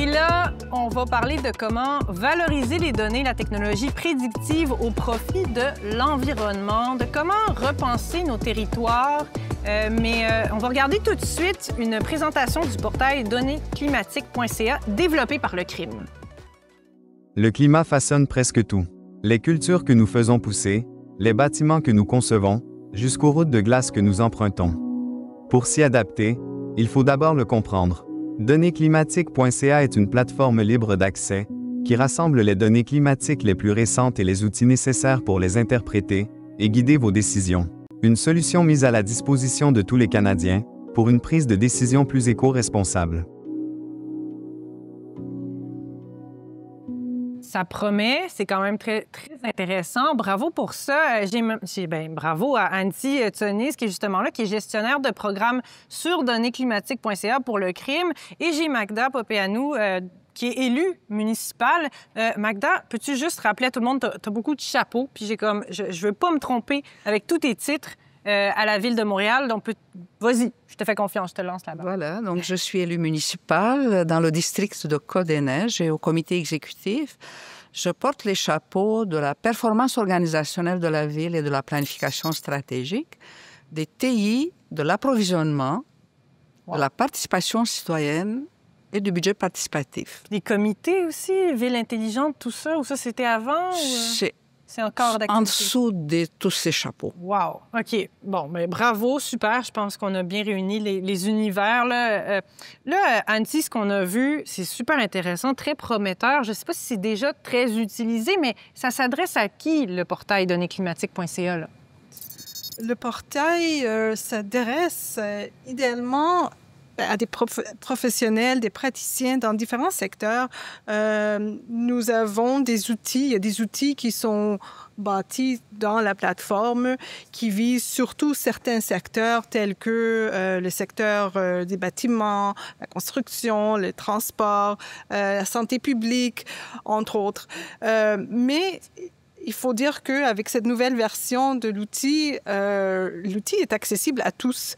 Et là, on va parler de comment valoriser les données, la technologie prédictive au profit de l'environnement, de comment repenser nos territoires. On va regarder tout de suite une présentation du portail donnéesclimatiques.ca développé par le CRIM. Le climat façonne presque tout. Les cultures que nous faisons pousser, les bâtiments que nous concevons, jusqu'aux routes de glace que nous empruntons. Pour s'y adapter, il faut d'abord le comprendre. Donnéesclimatiques.ca est une plateforme libre d'accès qui rassemble les données climatiques les plus récentes et les outils nécessaires pour les interpréter et guider vos décisions. Une solution mise à la disposition de tous les Canadiens pour une prise de décision plus éco-responsable. Ça promet, c'est quand même très intéressant. Bravo pour ça. Bravo à Antti Tsonis, qui est justement là, qui est gestionnaire de programme sur donnéesclimatiques.ca pour le CRIM. Et j'ai Magda Popeanu, qui est élue municipale. Magda, peux-tu juste rappeler à tout le monde, tu as beaucoup de chapeaux, puis je veux pas me tromper avec tous tes titres à la Ville de Montréal. Donc, vas-y, je te fais confiance, je te lance là-bas. Voilà, donc je suis élue municipale dans le district de Côte-des-Neiges et au comité exécutif. Je porte les chapeaux de la performance organisationnelle de la ville et de la planification stratégique, des TI, de l'approvisionnement, de la participation citoyenne et du budget participatif. Les comités aussi, Ville intelligente, tout ça, ou ça c'était avant? C'est encore d'activité? En dessous de tous ces chapeaux. Wow! OK. Bon, mais bravo, super. Je pense qu'on a bien réuni les univers. Là, Antti, ce qu'on a vu, c'est super intéressant, très prometteur. Je ne sais pas si c'est déjà très utilisé, mais ça s'adresse à qui, le portail donnéesclimatiques.ca, là? Le portail s'adresse idéalement à des professionnels, des praticiens dans différents secteurs. Nous avons des outils. Il y a des outils qui sont bâtis dans la plateforme qui visent surtout certains secteurs tels que le secteur des bâtiments, la construction, le transport, la santé publique, entre autres. Mais il faut dire qu'avec cette nouvelle version de l'outil, l'outil est accessible à tous.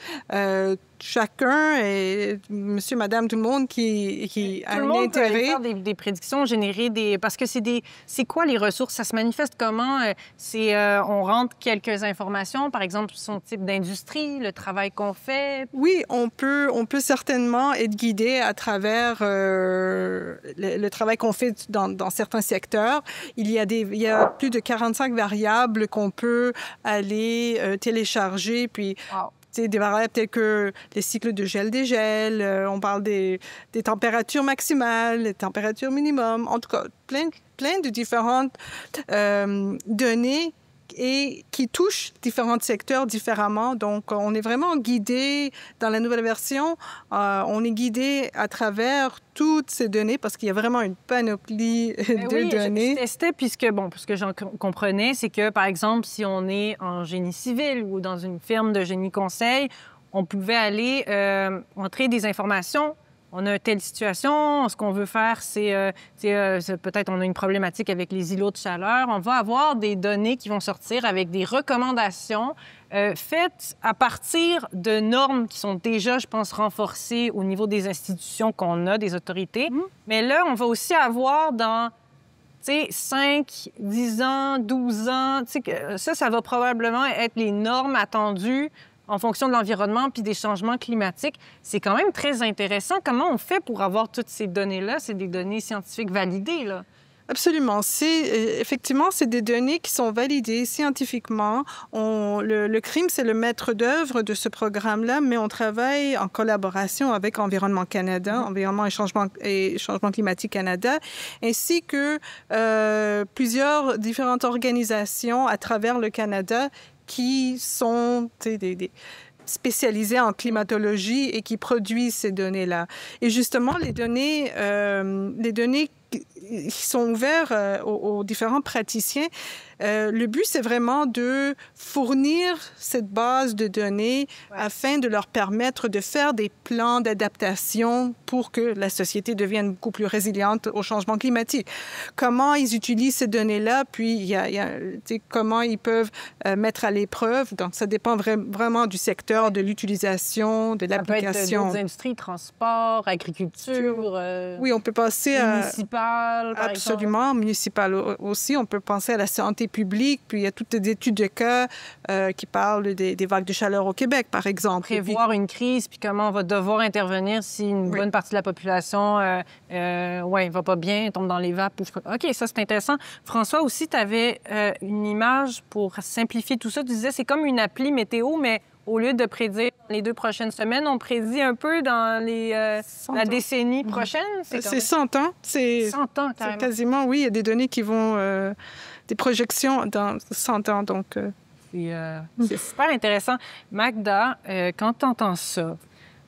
Chacun, et monsieur, madame, tout le monde qui a un intérêt. Peut aller faire des prédictions, générer des... Parce que c'est quoi les ressources? Ça se manifeste comment? On rentre quelques informations, par exemple, son type d'industrie, le travail qu'on fait. Oui, on peut certainement être guidé à travers le travail qu'on fait dans certains secteurs. Il y a plus de 45 variables qu'on peut aller télécharger, puis... Wow. Des variables telles que les cycles de gel-dégel, on parle des températures maximales, les températures minimum, en tout cas, plein de différentes données et qui touchent différents secteurs différemment. Donc, on est vraiment guidé dans la nouvelle version. On est guidé à travers toutes ces données parce qu'il y a vraiment une panoplie de données. Je testais puisque j'en comprenais, c'est que, par exemple, si on est en génie civil ou dans une firme de génie conseil, on pouvait aller entrer des informations. On a telle situation, ce qu'on veut faire, c'est peut-être on a une problématique avec les îlots de chaleur. On va avoir des données qui vont sortir avec des recommandations faites à partir de normes qui sont déjà, je pense, renforcées au niveau des institutions qu'on a, des autorités. Mais là, on va aussi avoir dans 5, 10 ans, 12 ans, ça va probablement être les normes attendues en fonction de l'environnement puis des changements climatiques. C'est quand même très intéressant. Comment on fait pour avoir toutes ces données-là? C'est des données scientifiques validées, là. Absolument. Effectivement, c'est des données qui sont validées scientifiquement. Le CRIM, c'est le maître d'œuvre de ce programme-là, mais on travaille en collaboration avec Environnement Canada, Environnement et Changement climatique Canada, ainsi que plusieurs différentes organisations à travers le Canada qui sont spécialisés en climatologie et qui produisent ces données-là. Et justement, les données qui sont ouverts aux différents praticiens. Le but, c'est vraiment de fournir cette base de données afin de leur permettre de faire des plans d'adaptation pour que la société devienne beaucoup plus résiliente au changement climatique. Comment ils utilisent ces données-là, puis comment ils peuvent mettre à l'épreuve. Donc, ça dépend vraiment du secteur, de l'utilisation, de l'application. Ça peut être d'autres industries, transport, agriculture. Oui, on peut penser à... Municipal, par Absolument, exemple. municipal aussi. On peut penser à la santé publique, puis il y a toutes les études de cas qui parlent des vagues de chaleur au Québec, par exemple. Prévoir une crise, puis comment on va devoir intervenir si une bonne partie de la population va pas bien, tombe dans les vapes. OK, ça, c'est intéressant. François, aussi, tu avais une image pour simplifier tout ça. Tu disais, c'est comme une appli météo, mais au lieu de prédire les 2 prochaines semaines, on prédit un peu dans la décennie prochaine. C'est 100 ans. 100 ans, carrément. Quasiment, oui. Il y a des données qui vont... des projections dans 100 ans, donc... C'est super intéressant. Magda, quand tu entends ça,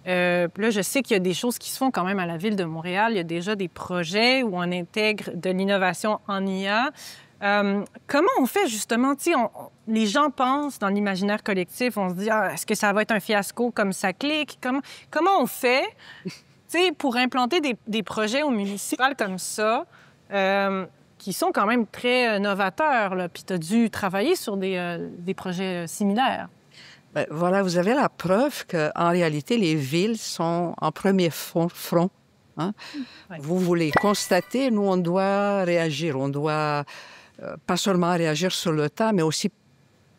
là, je sais qu'il y a des choses qui se font quand même à la Ville de Montréal. Il y a déjà des projets où on intègre de l'innovation en IA. Comment on fait, justement? Les gens pensent dans l'imaginaire collectif, on se dit, est-ce que ça va être un fiasco comme ça clique? Comment on fait pour implanter des projets au municipal comme ça, qui sont quand même très novateurs, là? Puis tu as dû travailler sur des projets similaires. Bien, voilà, vous avez la preuve qu'en réalité, les villes sont en premier front. Hein? Ouais. Vous voulez constater, nous, on doit réagir. On doit pas seulement réagir sur le tas, mais aussi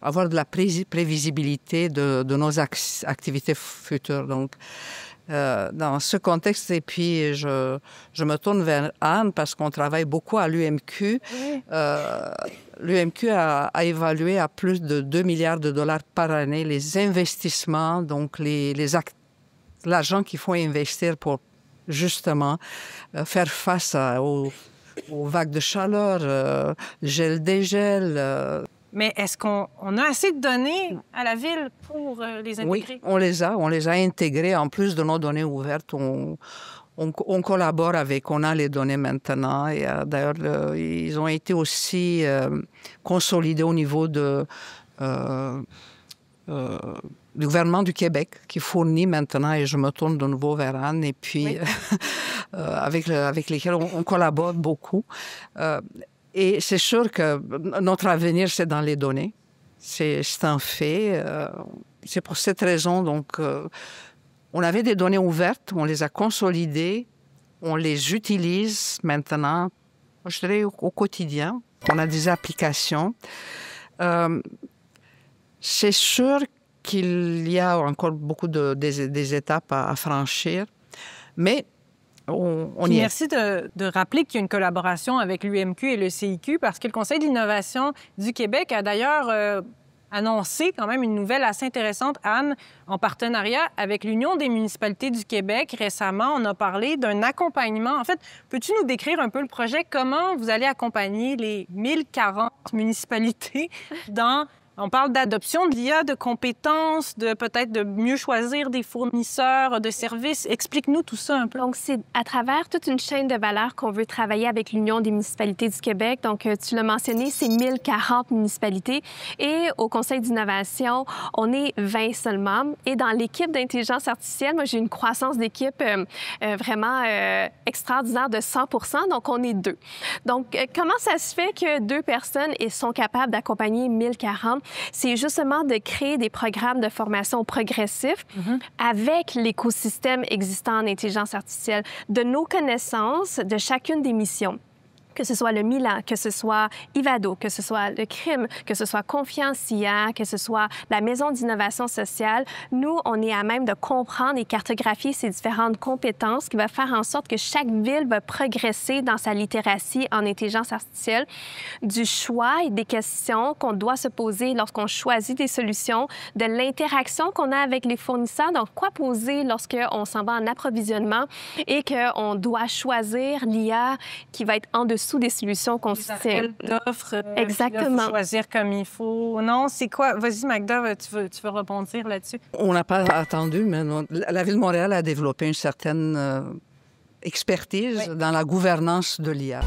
avoir de la prévisibilité de nos activités futures. Donc, dans ce contexte, et puis je me tourne vers Anne parce qu'on travaille beaucoup à l'UMQ. Oui. L'UMQ a évalué à plus de 2 milliards de dollars par année les investissements, donc l'argent qu'il faut investir pour justement faire face aux vagues de chaleur, gel-dégel. Mais est-ce qu'on a assez de données à la Ville pour les intégrer? Oui, on les a intégrées. En plus de nos données ouvertes, on collabore on a les données maintenant. Et d'ailleurs, ils ont été aussi consolidés au niveau du gouvernement du Québec qui fournit maintenant, et je me tourne de nouveau vers Anne, et puis avec lesquels on collabore beaucoup. Et c'est sûr que notre avenir, c'est dans les données. C'est un fait. C'est pour cette raison, donc, on avait des données ouvertes, on les a consolidées, on les utilise maintenant, je dirais, au quotidien. On a des applications. C'est sûr qu'il y a encore beaucoup des étapes à franchir, mais on y est. Merci de rappeler qu'il y a une collaboration avec l'UMQ et le CIQ, parce que le Conseil d'innovation du Québec a d'ailleurs annoncé quand même une nouvelle assez intéressante, Anne, en partenariat avec l'Union des municipalités du Québec. Récemment, on a parlé d'un accompagnement. En fait, peux-tu nous décrire un peu le projet? Comment vous allez accompagner les 1040 municipalités dans... On parle d'adoption de l'IA, de compétences, peut-être de mieux choisir des fournisseurs de services. Explique-nous tout ça un peu. Donc, c'est à travers toute une chaîne de valeur qu'on veut travailler avec l'Union des municipalités du Québec. Donc, tu l'as mentionné, c'est 1040 municipalités. Et au Conseil d'innovation, on est 20 seulement. Et dans l'équipe d'intelligence artificielle, moi, j'ai une croissance d'équipe vraiment extraordinaire de 100 %. Donc, on est 2. Donc, comment ça se fait que 2 personnes sont capables d'accompagner 1040? C'est justement de créer des programmes de formation progressifs avec l'écosystème existant en intelligence artificielle, de nos connaissances de chacune des missions. Que ce soit le Milan, que ce soit Ivado, que ce soit le crime, que ce soit Confiance IA, que ce soit la Maison d'innovation sociale, nous, on est à même de comprendre et cartographier ces différentes compétences qui va faire en sorte que chaque ville va progresser dans sa littératie en intelligence artificielle, du choix et des questions qu'on doit se poser lorsqu'on choisit des solutions, de l'interaction qu'on a avec les fournisseurs, donc quoi poser lorsqu'on s'en va en approvisionnement et qu'on doit choisir l'IA qui va être en dessous des solutions qu'on se tient. D'offres. Exactement. Choisir comme il faut. Non, c'est quoi? Vas-y, Magda, tu veux rebondir là-dessus? On n'a pas attendu, mais la Ville de Montréal a développé une certaine expertise Oui. dans la gouvernance de l'IA.